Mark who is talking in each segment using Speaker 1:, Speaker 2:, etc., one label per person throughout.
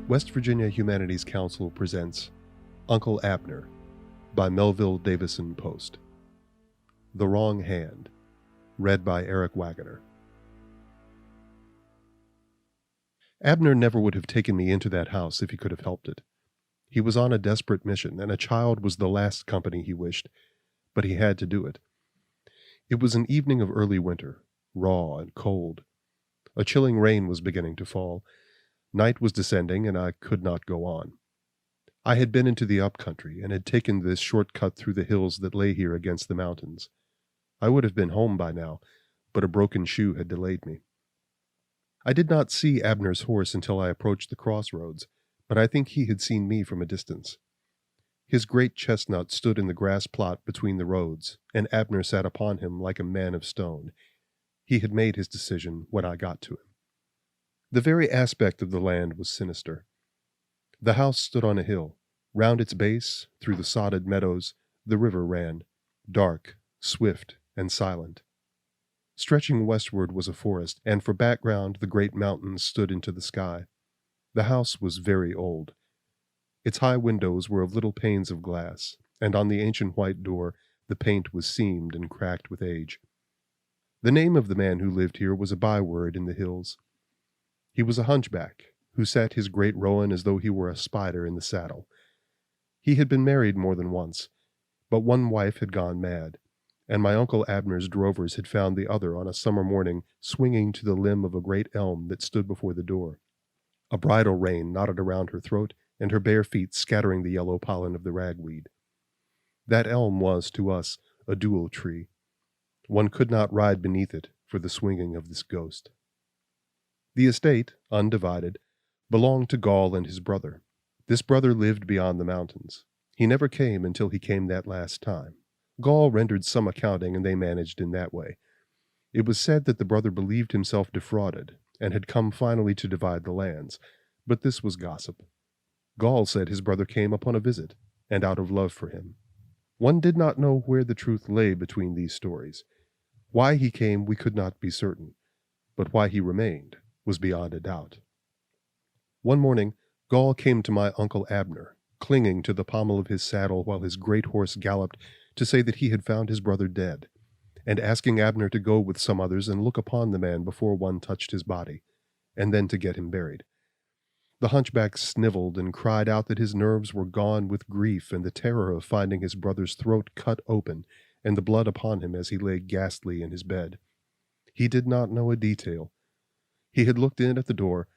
Speaker 1: West Virginia Humanities Council presents Uncle Abner by Melville Davison Post. The Wrong Hand, read by Eric Wagoner. Abner never would have taken me into that house if he could have helped it. He was on a desperate mission, and a child was the last company he wished, but he had to do it. It was an evening of early winter, raw and cold. A chilling rain was beginning to fall. Night was descending, and I could not go on. I had been into the up-country and had taken this short cut through the hills that lay here against the mountains. I would have been home by now, but a broken shoe had delayed me. I did not see Abner's horse until I approached the crossroads, but I think he had seen me from a distance. His great chestnut stood in the grass plot between the roads, and Abner sat upon him like a man of stone. He had made his decision when I got to him. The very aspect of the land was sinister. The house stood on a hill. Round its base, through the sodded meadows, the river ran, dark, swift, and silent. Stretching westward was a forest, and for background the great mountains stood into the sky. The house was very old. Its high windows were of little panes of glass, and on the ancient white door the paint was seamed and cracked with age. The name of the man who lived here was a byword in the hills. He was a hunchback, who sat his great roan as though he were a spider in the saddle. He had been married more than once, but one wife had gone mad, and my Uncle Abner's drovers had found the other on a summer morning swinging to the limb of a great elm that stood before the door. A bridle rein knotted around her throat, and her bare feet scattering the yellow pollen of the ragweed. That elm was, to us, a duletree. One could not ride beneath it for the swinging of this ghost. The estate, undivided, belonged to Gaul and his brother. This brother lived beyond the mountains. He never came until he came that last time. Gaul rendered some accounting, and they managed in that way. It was said that the brother believed himself defrauded, and had come finally to divide the lands, but this was gossip. Gaul said his brother came upon a visit, and out of love for him. One did not know where the truth lay between these stories. Why he came we could not be certain, but why he remained was beyond a doubt. One morning, Gaul came to my Uncle Abner, clinging to the pommel of his saddle while his great horse galloped, to say that he had found his brother dead, and asking Abner to go with some others and look upon the man before one touched his body, and then to get him buried. The hunchback sniveled and cried out that his nerves were gone with grief and the terror of finding his brother's throat cut open and the blood upon him as he lay ghastly in his bed. He did not know a detail. He had looked in at the door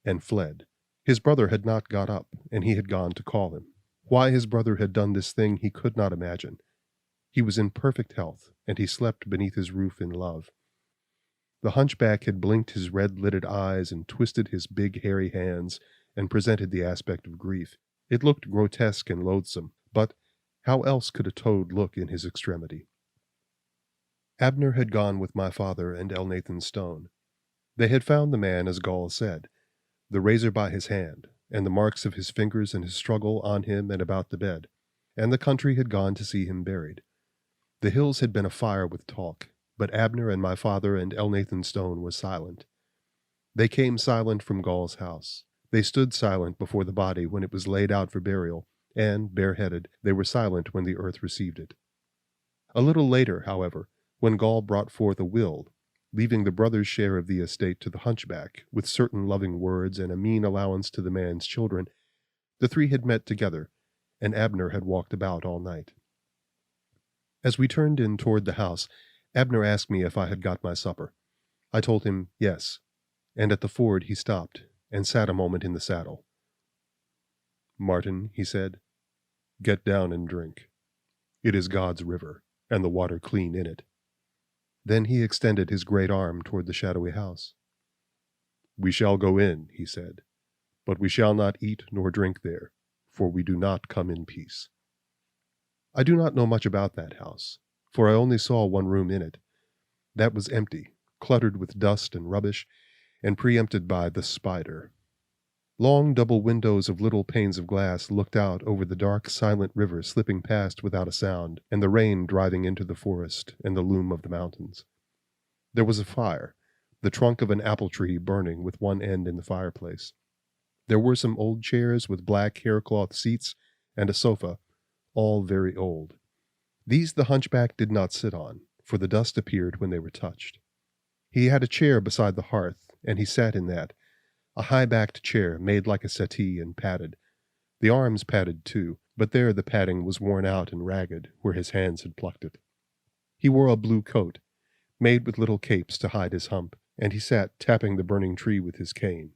Speaker 1: and fled. His brother had not got up, and he had gone to call him. Why his brother had done this thing he could not imagine. He was in perfect health, and he slept beneath his roof in love. The hunchback had blinked his red-lidded eyes and twisted his big hairy hands and presented the aspect of grief. It looked grotesque and loathsome, but how else could a toad look in his extremity? Abner had gone with my father and Elnathan Stone. They had found the man, as Gaul said, the razor by his hand, and the marks of his fingers and his struggle on him and about the bed, and the country had gone to see him buried. The hills had been afire with talk, but Abner and my father and Elnathan Stone were silent. They came silent from Gaul's house. They stood silent before the body when it was laid out for burial, and, bareheaded, they were silent when the earth received it. A little later, however, when Gaul brought forth a will, leaving the brother's share of the estate to the hunchback, with certain loving words and a mean allowance to the man's children, the three had met together, and Abner had walked about all night. As we turned in toward the house, Abner asked me if I had got my supper. I told him yes, and at the ford he stopped and sat a moment in the saddle. "Martin," he said, "get down and drink. It is God's river, and the water clean in it." Then he extended his great arm toward the shadowy house. "We shall go in," he said, "but we shall not eat nor drink there, for we do not come in peace." I do not know much about that house, for I only saw one room in it. That was empty, cluttered with dust and rubbish, and preempted by the spider. Long double windows of little panes of glass looked out over the dark, silent river slipping past without a sound, and the rain driving into the forest and the loom of the mountains. There was a fire, the trunk of an apple tree burning with one end in the fireplace. There were some old chairs with black haircloth seats and a sofa, all very old. These the hunchback did not sit on, for the dust appeared when they were touched. He had a chair beside the hearth, and he sat in that, a high-backed chair made like a settee and padded. The arms padded too, but there the padding was worn out and ragged where his hands had plucked it. He wore a blue coat, made with little capes to hide his hump, and he sat tapping the burning tree with his cane.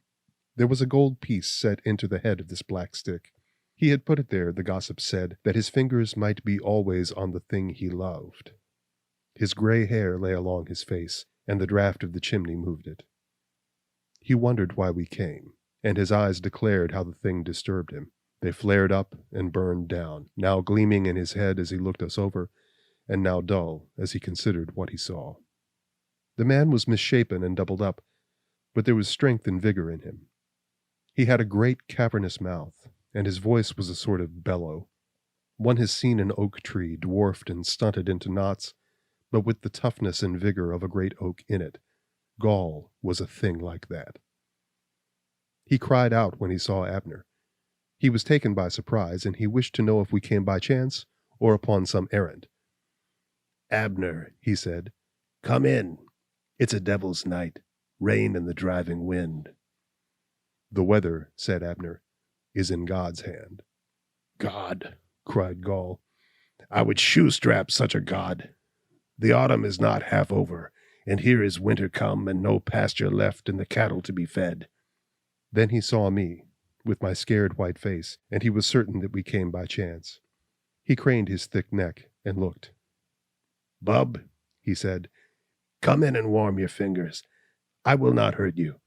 Speaker 1: There was a gold piece set into the head of this black stick. He had put it there, the gossip said, that his fingers might be always on the thing he loved. His gray hair lay along his face, and the draught of the chimney moved it. He wondered why we came, and his eyes declared how the thing disturbed him. They flared up and burned down, now gleaming in his head as he looked us over, and now dull as he considered what he saw. The man was misshapen and doubled up, but there was strength and vigor in him. He had a great cavernous mouth, and his voice was a sort of bellow. One has seen an oak tree dwarfed and stunted into knots, but with the toughness and vigor of a great oak in it. Gaul was a thing like that. He cried out when he saw Abner. He was taken by surprise, and he wished to know if we came by chance or upon some errand.
Speaker 2: "Abner," he said, "come in. It's a devil's night, rain and the driving wind."
Speaker 1: "The weather," said Abner, "is in God's hand."
Speaker 2: "God," cried Gaul, "I would shoestrap such a God. The autumn is not half over, and here is winter come, and no pasture left, and the cattle to be fed."
Speaker 1: Then he saw me, with my scared white face, and he was certain that we came by chance. He craned his thick neck and looked.
Speaker 2: "Bub," he said, "come in and warm your fingers. I will not hurt you.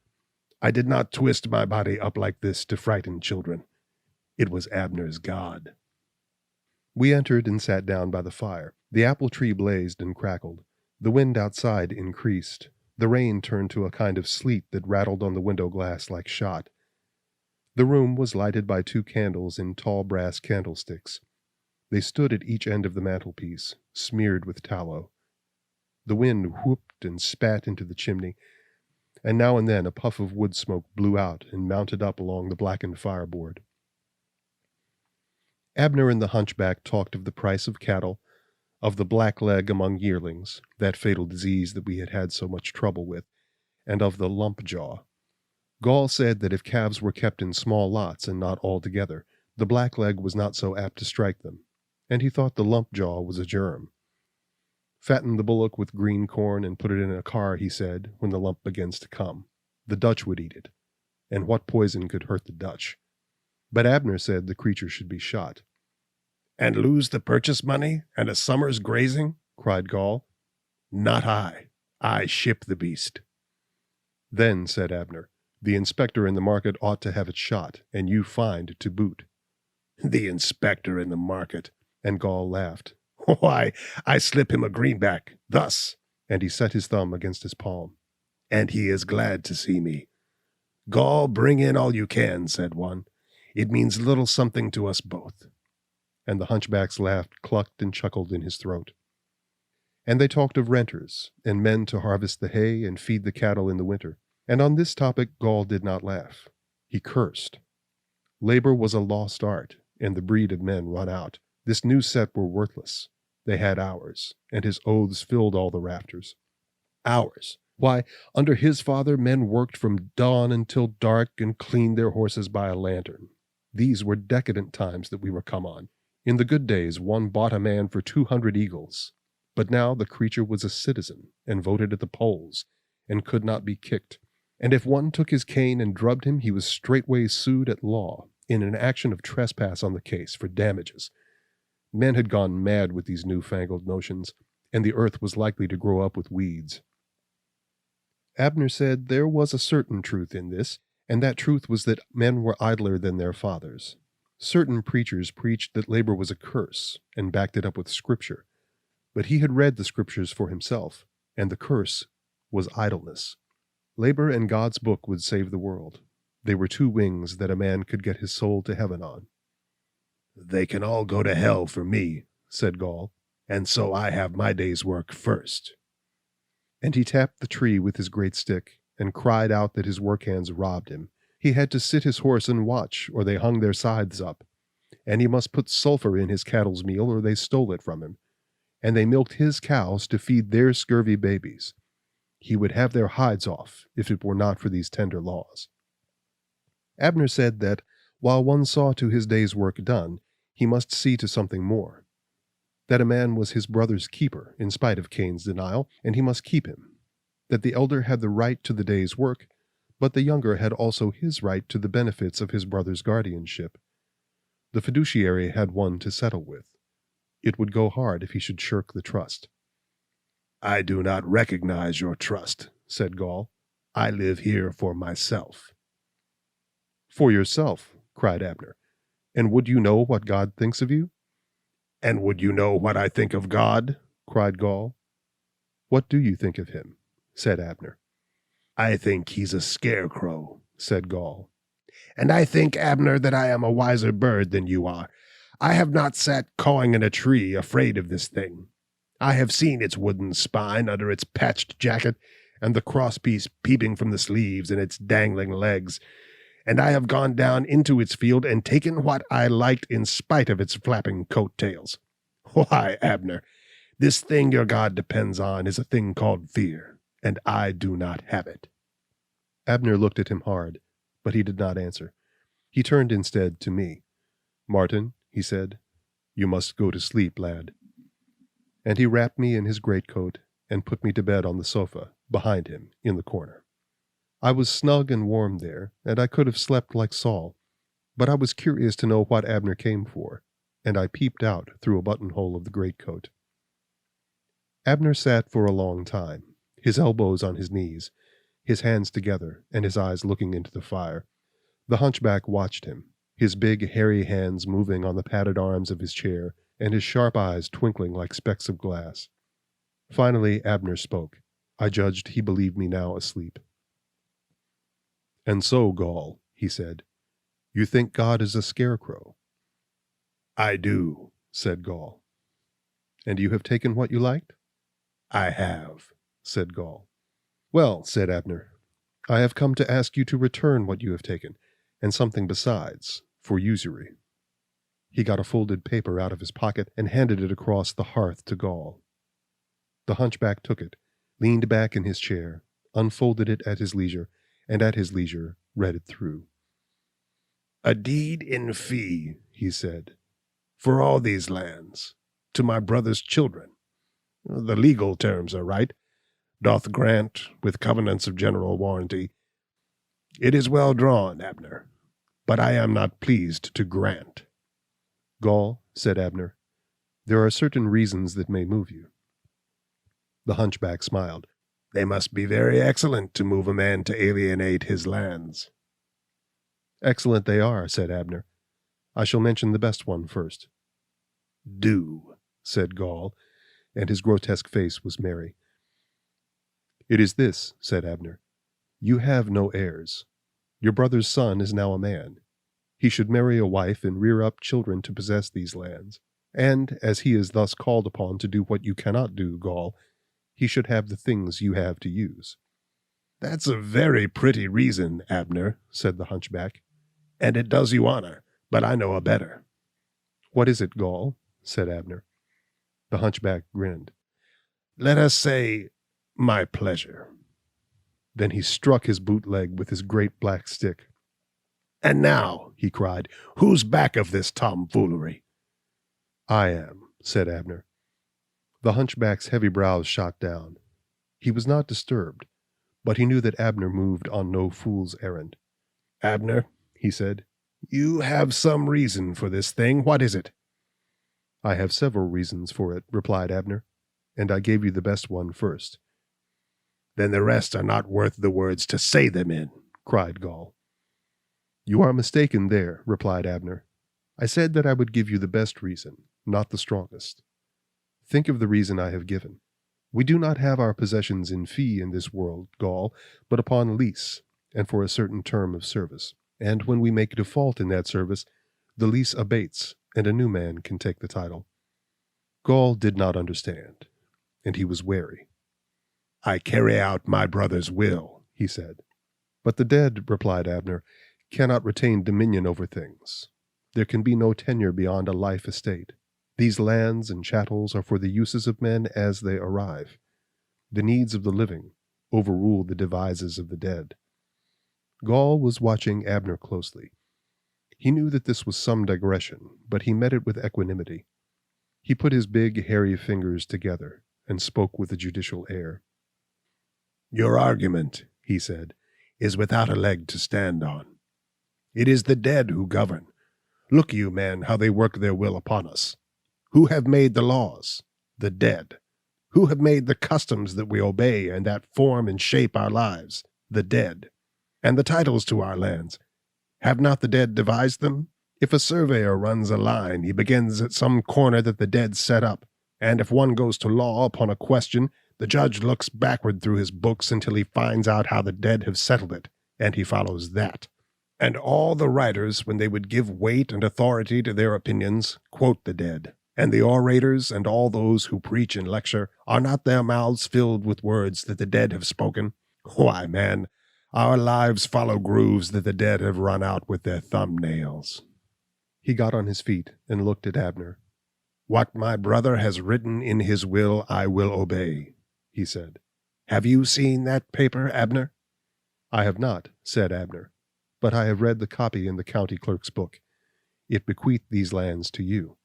Speaker 2: I did not twist my body up like this to frighten children. It was Abner's God."
Speaker 1: We entered and sat down by the fire. The apple tree blazed and crackled. The wind outside increased. The rain turned to a kind of sleet that rattled on the window glass like shot. The room was lighted by 2 candles in tall brass candlesticks. They stood at each end of the mantelpiece, smeared with tallow. The wind whooped and spat into the chimney, and now and then a puff of wood smoke blew out and mounted up along the blackened fireboard. Abner and the hunchback talked of the price of cattle, of the black leg among yearlings, that fatal disease that we had had so much trouble with, and of the lump jaw. Gaul said that if calves were kept in small lots and not all together, the black leg was not so apt to strike them, and he thought the lump jaw was a germ. Fatten the bullock with green corn and put it in a car, he said, when the lump begins to come. The Dutch would eat it, and what poison could hurt the Dutch? But Abner said the creature should be shot.
Speaker 2: "And lose the purchase money and a summer's grazing?" cried Gaul. "Not I. I ship the beast."
Speaker 1: "Then," said Abner, "the inspector in the market ought to have it shot, and you fined to boot."
Speaker 2: "The inspector in the market!"
Speaker 1: And Gaul laughed.
Speaker 2: "Why, I slip him a greenback, thus,"
Speaker 1: and he set his thumb against his palm.
Speaker 2: "and he is glad to see me." "Gaul, bring in all you can," said one. "It means little something to us both."
Speaker 1: And the hunchback's laugh clucked and chuckled in his throat. And they talked of renters, and men to harvest the hay and feed the cattle in the winter. And on this topic Gaul did not laugh. He cursed. Labor was a lost art, and the breed of men run out. This new set were worthless. They had hours, and his oaths filled all the rafters. Hours! Why, under his father men worked from dawn until dark and cleaned their horses by a lantern. These were decadent times that we were come on. In the good days one bought a man for 200 eagles, but now the creature was a citizen, and voted at the polls, and could not be kicked. And if one took his cane and drubbed him, he was straightway sued at law, in an action of trespass on the case, for damages. Men had gone mad with these newfangled notions, and the earth was likely to grow up with weeds. Abner said there was a certain truth in this, and that truth was that men were idler than their fathers. Certain preachers preached that labor was a curse, and backed it up with Scripture. But he had read the Scriptures for himself, and the curse was idleness. Labor and God's book would save the world. They were 2 wings that a man could get his soul to heaven on.
Speaker 2: "They can all go to hell for me," said Gaul, "and so I have my day's work first."
Speaker 1: And he tapped the tree with his great stick, and cried out that his work hands robbed him, He had to sit his horse and watch, or they hung their scythes up. And he must put sulfur in his cattle's meal, or they stole it from him. And they milked his cows to feed their scurvy babies. He would have their hides off, if it were not for these tender laws. Abner said that, while one saw to his day's work done, he must see to something more. That a man was his brother's keeper, in spite of Cain's denial, and he must keep him. That the elder had the right to the day's work, but the younger had also his right to the benefits of his brother's guardianship. The fiduciary had one to settle with. It would go hard if he should shirk the trust.
Speaker 2: "I do not recognize your trust," said Gaul. "I live here for myself."
Speaker 1: "For yourself," cried Abner. "And would you know what God thinks of you?"
Speaker 2: "And would you know what I think of God?"
Speaker 1: cried Gaul. "What do you think of him?" said Abner.
Speaker 2: "I think he's a scarecrow,"
Speaker 1: said Gaul.
Speaker 2: "And I think, Abner, that I am a wiser bird than you are. I have not sat cawing in a tree, afraid of this thing. I have seen its wooden spine under its patched jacket, and the crosspiece peeping from the sleeves and its dangling legs, and I have gone down into its field and taken what I liked in spite of its flapping coat-tails. Why, Abner, this thing your God depends on is a thing called fear, and I do not have it."
Speaker 1: Abner looked at him hard, but he did not answer. He turned instead to me. "Martin," he said, "you must go to sleep, lad." And he wrapped me in his greatcoat and put me to bed on the sofa, behind him, in the corner. I was snug and warm there, and I could have slept like Saul, but I was curious to know what Abner came for, and I peeped out through a buttonhole of the greatcoat. Abner sat for a long time, his elbows on his knees, his hands together, and his eyes looking into the fire. The hunchback watched him, his big hairy hands moving on the padded arms of his chair, and his sharp eyes twinkling like specks of glass. Finally Abner spoke. I judged he believed me now asleep. "And so, Gaul," he said, "you think God is a scarecrow?"
Speaker 2: "I do,"
Speaker 1: said Gaul. "And you have taken what you liked?"
Speaker 2: "I have,"
Speaker 1: said Gaul. "Well," said Abner, "I have come to ask you to return what you have taken, and something besides, for usury." He got a folded paper out of his pocket and handed it across the hearth to Gaul. The hunchback took it, leaned back in his chair, unfolded it at his leisure, and at his leisure read it through.
Speaker 2: "A deed in fee," he said, "for all these lands, to my brother's children. The legal terms are right. Doth grant, with covenants of general warranty. It is well drawn, Abner, but I am not pleased to grant."
Speaker 1: "Gaul," said Abner, "there are certain reasons that may move you." The hunchback smiled.
Speaker 2: "They must be very excellent to move a man to alienate his lands."
Speaker 1: "Excellent they are," said Abner. "I shall mention the best one first."
Speaker 2: "Do,"
Speaker 1: said Gaul, and his grotesque face was merry. "It is this," said Abner. "You have no heirs. Your brother's son is now a man. He should marry a wife and rear up children to possess these lands. And, as he is thus called upon to do what you cannot do, Gaul, he should have the things you have to use."
Speaker 2: "That's a very pretty reason, Abner," said the hunchback, "and it does you honor, but I know a better."
Speaker 1: "What is it, Gaul?" said Abner. The hunchback grinned.
Speaker 2: "Let us say, my pleasure."
Speaker 1: Then he struck his bootleg with his great black stick.
Speaker 2: "And now," he cried, "who's back of this tomfoolery?"
Speaker 1: "I am," said Abner. The hunchback's heavy brows shot down. He was not disturbed, but he knew that Abner moved on no fool's errand.
Speaker 2: "Abner," he said, "you have some reason for this thing. What is it?"
Speaker 1: "I have several reasons for it," replied Abner, "and I gave you the best one first."
Speaker 2: "Then the rest are not worth the words to say them in," cried Gaul.
Speaker 1: "You are mistaken there," replied Abner. "I said that I would give you the best reason, not the strongest. Think of the reason I have given. We do not have our possessions in fee in this world, Gaul, but upon lease, and for a certain term of service. And when we make default in that service, the lease abates, and a new man can take the title." Gaul did not understand, and he was wary.
Speaker 2: "I carry out my brother's will," he said.
Speaker 1: "But the dead," replied Abner, cannot retain dominion over things. There can be no tenure beyond a life estate. These lands and chattels are for the uses of men as they arrive. The needs of the living overrule the devices of the dead. Gaul was watching Abner closely. He knew that this was some digression, but he met it with equanimity. He put his big, hairy fingers together and spoke with a judicial air.
Speaker 2: "Your argument," he said, "is without a leg to stand on. It is the dead who govern. Look you, man, how they work their will upon us. Who have made the laws? The dead. Who have made the customs that we obey and that form and shape our lives? The dead. And the titles to our lands? Have not the dead devised them? If a surveyor runs a line, he begins at some corner that the dead set up, and if one goes to law upon a question, the judge looks backward through his books until he finds out how the dead have settled it, and he follows that. And all the writers, when they would give weight and authority to their opinions, quote the dead. And the orators and all those who preach and lecture, are not their mouths filled with words that the dead have spoken? Why, man, our lives follow grooves that the dead have run out with their thumbnails."
Speaker 1: He got on his feet and looked at Abner.
Speaker 2: "What my brother has written in his will I will obey," he said. "Have you seen that paper, Abner?"
Speaker 1: "I have not," said Abner, "but I have read the copy in the county clerk's book. It bequeathed these lands to you."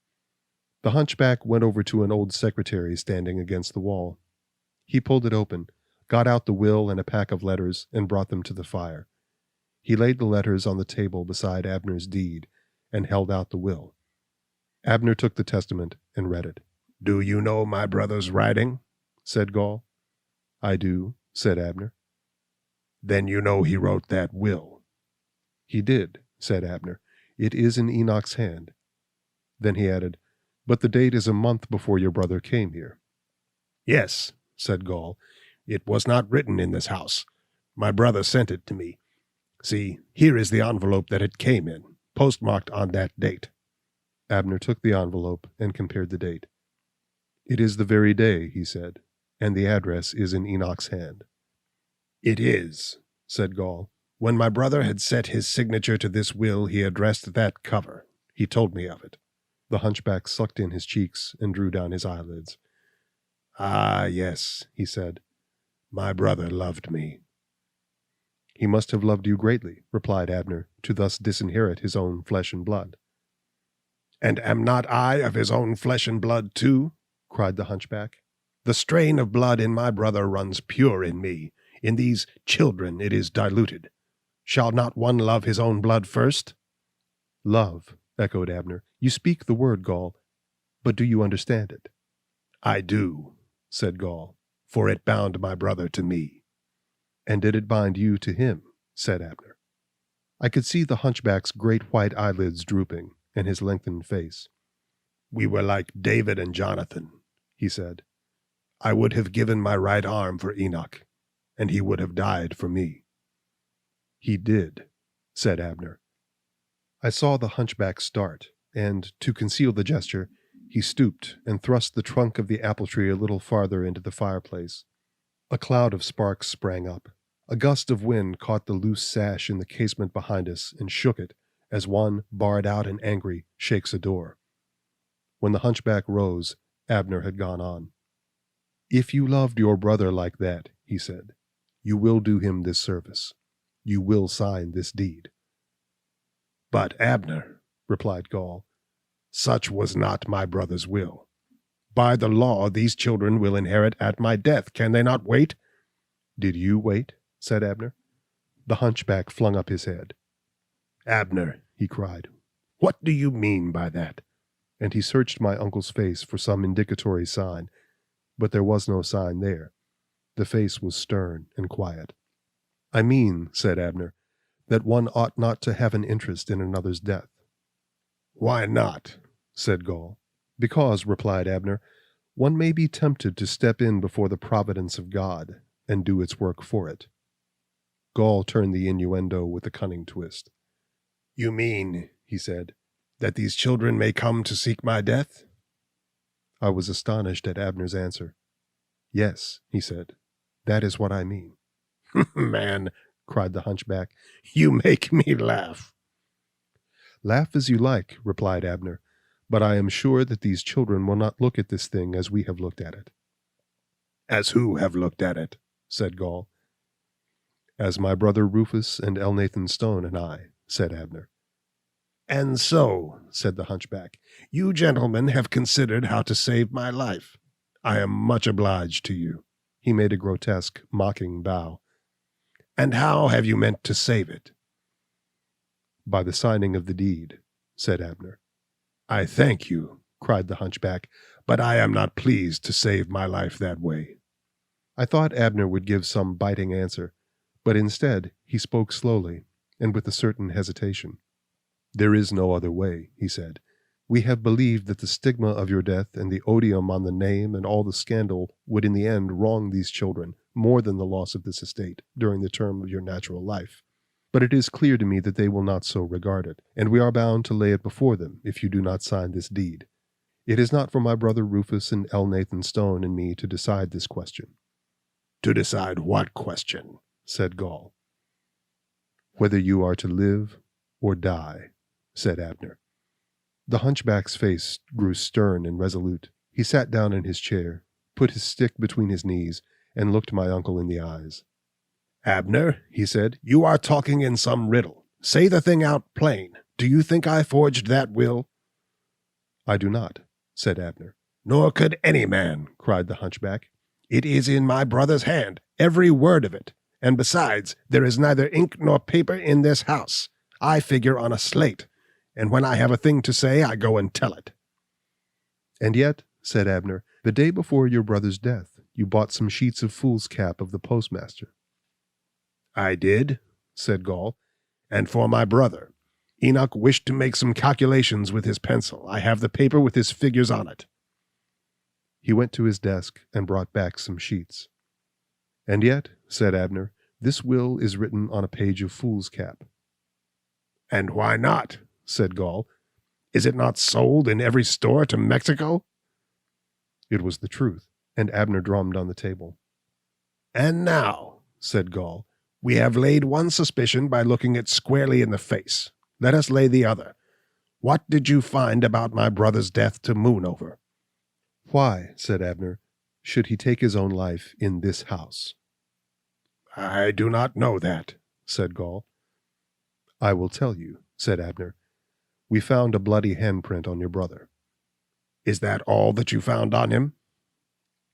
Speaker 1: The hunchback went over to an old secretary standing against the wall. He pulled it open, got out the will and a pack of letters, and brought them to the fire. He laid the letters on the table beside Abner's deed, and held out the will. Abner took the testament and read it.
Speaker 2: "Do you know my brother's writing?"
Speaker 1: said Gaul. "I do," said Abner.
Speaker 2: "Then you know he wrote that will."
Speaker 1: "He did," said Abner. "It is in Enoch's hand." Then he added, "But the date is a month before your brother came here."
Speaker 2: "Yes," said Gaul. "It was not written in this house. My brother sent it to me. See, here is the envelope that it came in, postmarked on that date."
Speaker 1: Abner took the envelope and compared the date. "It is the very day," he said, "and the address is in Enoch's hand."
Speaker 2: "It is," said Gaul. "When my brother had set his signature to this will, he addressed that cover. He told me of it."
Speaker 1: The hunchback sucked in his cheeks and drew down his eyelids.
Speaker 2: "Ah, yes," he said. "My brother loved me."
Speaker 1: "He must have loved you greatly," replied Abner, "to thus disinherit his own flesh and blood."
Speaker 2: "And am not I of his own flesh and blood too?" cried the hunchback. "The strain of blood in my brother runs pure in me. In these children it is diluted. Shall not one love his own blood first?"
Speaker 1: "Love," echoed Abner. "You speak the word, Gaul, but do you understand it?"
Speaker 2: "I do," said Gaul, "for it bound my brother to me."
Speaker 1: "And did it bind you to him?" said Abner. I could see the hunchback's great white eyelids drooping, and his lengthened face.
Speaker 2: "We were like David and Jonathan," he said. "I would have given my right arm for Enoch, and he would have died for me."
Speaker 1: "He did," said Abner. I saw the hunchback start, and, to conceal the gesture, he stooped and thrust the trunk of the apple tree a little farther into the fireplace. A cloud of sparks sprang up. A gust of wind caught the loose sash in the casement behind us and shook it, as one, barred out and angry, shakes a door. When the hunchback rose, Abner had gone on. "If you loved your brother like that," he said, "you will do him this service. You will sign this deed."
Speaker 2: "But, Abner," replied Gaul, "such was not my brother's will. By the law, these children will inherit at my death. Can they not wait?"
Speaker 1: "Did you wait?" said Abner. The hunchback flung up his head.
Speaker 2: "Abner," he cried, "what do you mean by that?"
Speaker 1: And he searched my uncle's face for some indicatory sign, but there was no sign there. The face was stern and quiet. "I mean," said Abner, "that one ought not to have an interest in another's death."
Speaker 2: "Why not?"
Speaker 1: said Gaul. "Because," replied Abner, "one may be tempted to step in before the providence of God and do its work for it." Gaul turned the innuendo with a cunning twist.
Speaker 2: "You mean," he said, "that these children may come to seek my death?"
Speaker 1: I was astonished at Abner's answer. "Yes," he said, "that is what I mean."
Speaker 2: "Man,
Speaker 1: cried the hunchback.
Speaker 2: "You make me laugh."
Speaker 1: "Laugh as you like," replied Abner, "but I am sure that these children will not look at this thing as we have looked at it."
Speaker 2: "As who have looked at it?"
Speaker 1: said Gaul. "As my brother Rufus and Elnathan Stone and I," said Abner.
Speaker 2: "And so," said the hunchback, "you gentlemen have considered how to save my life. I am much obliged to you."
Speaker 1: He made a grotesque, mocking bow.
Speaker 2: "And how have you meant to save it?"
Speaker 1: "By the signing of the deed," said Abner.
Speaker 2: "I thank you," cried the hunchback, "but I am not pleased to save my life that way."
Speaker 1: I thought Abner would give some biting answer, but instead he spoke slowly and with a certain hesitation. "There is no other way," he said. "We have believed that the stigma of your death and the odium on the name and all the scandal would in the end wrong these children more than the loss of this estate during the term of your natural life. But it is clear to me that they will not so regard it, and we are bound to lay it before them if you do not sign this deed. It is not for my brother Rufus and Elnathan Stone and me to decide this question."
Speaker 2: "To decide what question?"
Speaker 1: said Gaul. "Whether you are to live or die," said Abner. The hunchback's face grew stern and resolute. He sat down in his chair, put his stick between his knees, and looked my uncle in the eyes.
Speaker 2: "Abner," he said, "you are talking in some riddle. Say the thing out plain. Do you think I forged that will?"
Speaker 1: "I do not," said Abner.
Speaker 2: "Nor could any man," cried the hunchback. "It is in my brother's hand, every word of it. And besides, there is neither ink nor paper in this house. I figure on a slate, and when I have a thing to say, I go and tell it."
Speaker 1: "And yet," said Abner, "the day before your brother's death, you bought some sheets of foolscap of the postmaster."
Speaker 2: "I did," said Gaul, "and for my brother. Enoch wished to make some calculations with his pencil. I have the paper with his figures on it."
Speaker 1: He went to his desk and brought back some sheets. "And yet," said Abner, "this will is written on a page of foolscap."
Speaker 2: "And why not?" said Gaul. "Is it not sold in every store to Mexico?"
Speaker 1: It was the truth, and Abner drummed on the table.
Speaker 2: "And now," said Gaul, "we have laid one suspicion by looking it squarely in the face. Let us lay the other. What did you find about my brother's death to moon over?"
Speaker 1: "Why," said Abner, "should he take his own life in this house?"
Speaker 2: "I do not know that," said Gaul.
Speaker 1: "I will tell you," said Abner. "We found a bloody handprint on your brother."
Speaker 2: "Is that all that you found on him?"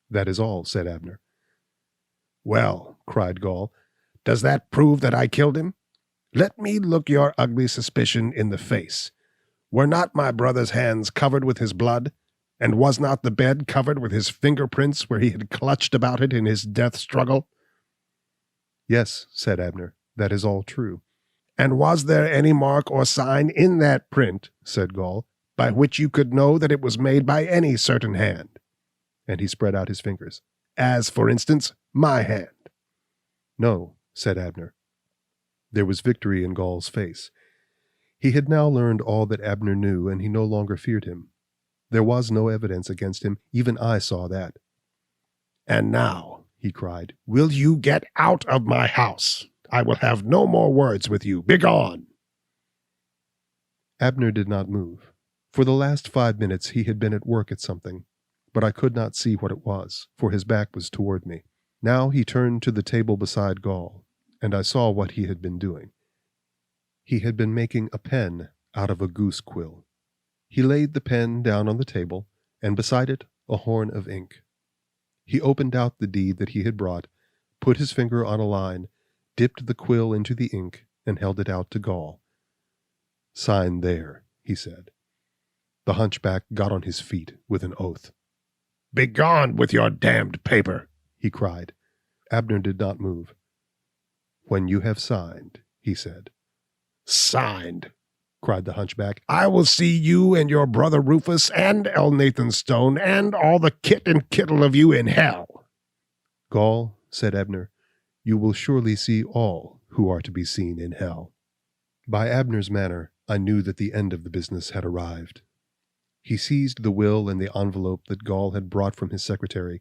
Speaker 1: "That is all," said Abner.
Speaker 2: "Well," cried Gaul, "does that prove that I killed him? Let me look your ugly suspicion in the face. Were not my brother's hands covered with his blood? And was not the bed covered with his fingerprints where he had clutched about it in his death struggle?"
Speaker 1: "Yes," said Abner, "that is all true."
Speaker 2: "And was there any mark or sign in that print," said Gaul, "by which you could know that it was made by any certain hand?"
Speaker 1: And he spread out his fingers.
Speaker 2: "As, for instance, my hand?"
Speaker 1: "No," said Abner. There was victory in Gaul's face. He had now learned all that Abner knew, and he no longer feared him. There was no evidence against him. Even I saw that.
Speaker 2: "And now," he cried, "will you get out of my house? I will have no more words with you. Begone!"
Speaker 1: Abner did not move. For the last 5 minutes he had been at work at something, but I could not see what it was, for his back was toward me. Now he turned to the table beside Gaul, and I saw what he had been doing. He had been making a pen out of a goose quill. He laid the pen down on the table, and beside it a horn of ink. He opened out the deed that he had brought, put his finger on a line, dipped the quill into the ink, and held it out to Gaul. "Sign there," he said. The hunchback got on his feet with an oath.
Speaker 2: "Begone with your damned paper,"
Speaker 1: he cried. Abner did not move. "When you have signed," he said.
Speaker 2: "Signed," cried the hunchback. "I will see you and your brother Rufus and Elnathan Stone and all the kit and kittle of you in hell."
Speaker 1: "Gaul," said Abner, "you will surely see all who are to be seen in hell." By Abner's manner, I knew that the end of the business had arrived. He seized the will and the envelope that Gaul had brought from his secretary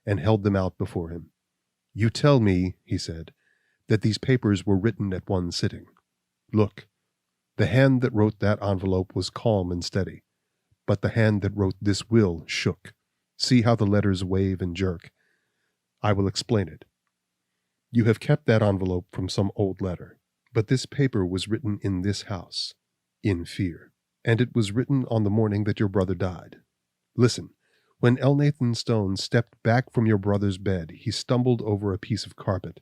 Speaker 1: and held them out before him. "You tell me," he said, that these papers were written at one sitting. Look, the hand that wrote that envelope was calm and steady, but the hand that wrote this will shook. See how the letters wave and jerk. I will explain it. You have kept that envelope from some old letter, but this paper was written in this house, in fear, and it was written on the morning that your brother died. Listen, when Elnathan Stone stepped back from your brother's bed, he stumbled over a piece of carpet.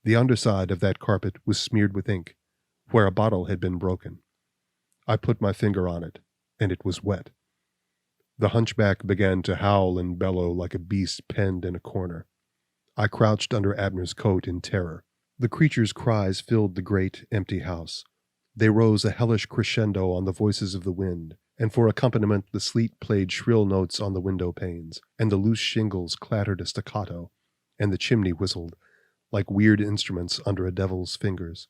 Speaker 1: The underside of that carpet was smeared with ink, where a bottle had been broken. I put my finger on it, and it was wet. The hunchback began to howl and bellow like a beast penned in a corner. I crouched under Abner's coat in terror. The creature's cries filled the great, empty house. They rose a hellish crescendo on the voices of the wind, and for accompaniment the sleet played shrill notes on the window panes, and the loose shingles clattered a staccato, and the chimney whistled, like weird instruments under a devil's fingers.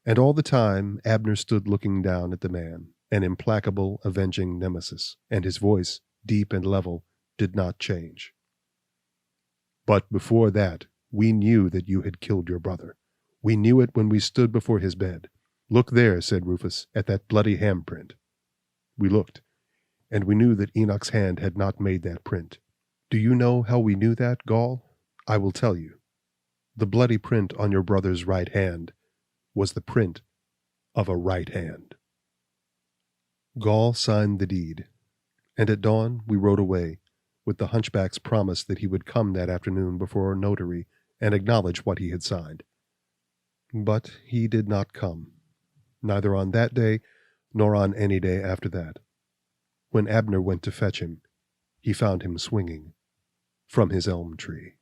Speaker 1: And all the time Abner stood looking down at the man, an implacable, avenging nemesis, and his voice, deep and level, did not change. But before that, we knew that you had killed your brother. We knew it when we stood before his bed. Look there, said Rufus, at that bloody handprint. We looked, and we knew that Enoch's hand had not made that print. Do you know how we knew that, Gaul? I will tell you. The bloody print on your brother's right hand was the print of a right hand. Gaul signed the deed, and at dawn we rode away, with the hunchback's promise that he would come that afternoon before a notary and acknowledge what he had signed. But he did not come, neither on that day nor on any day after that. When Abner went to fetch him, he found him swinging from his elm tree.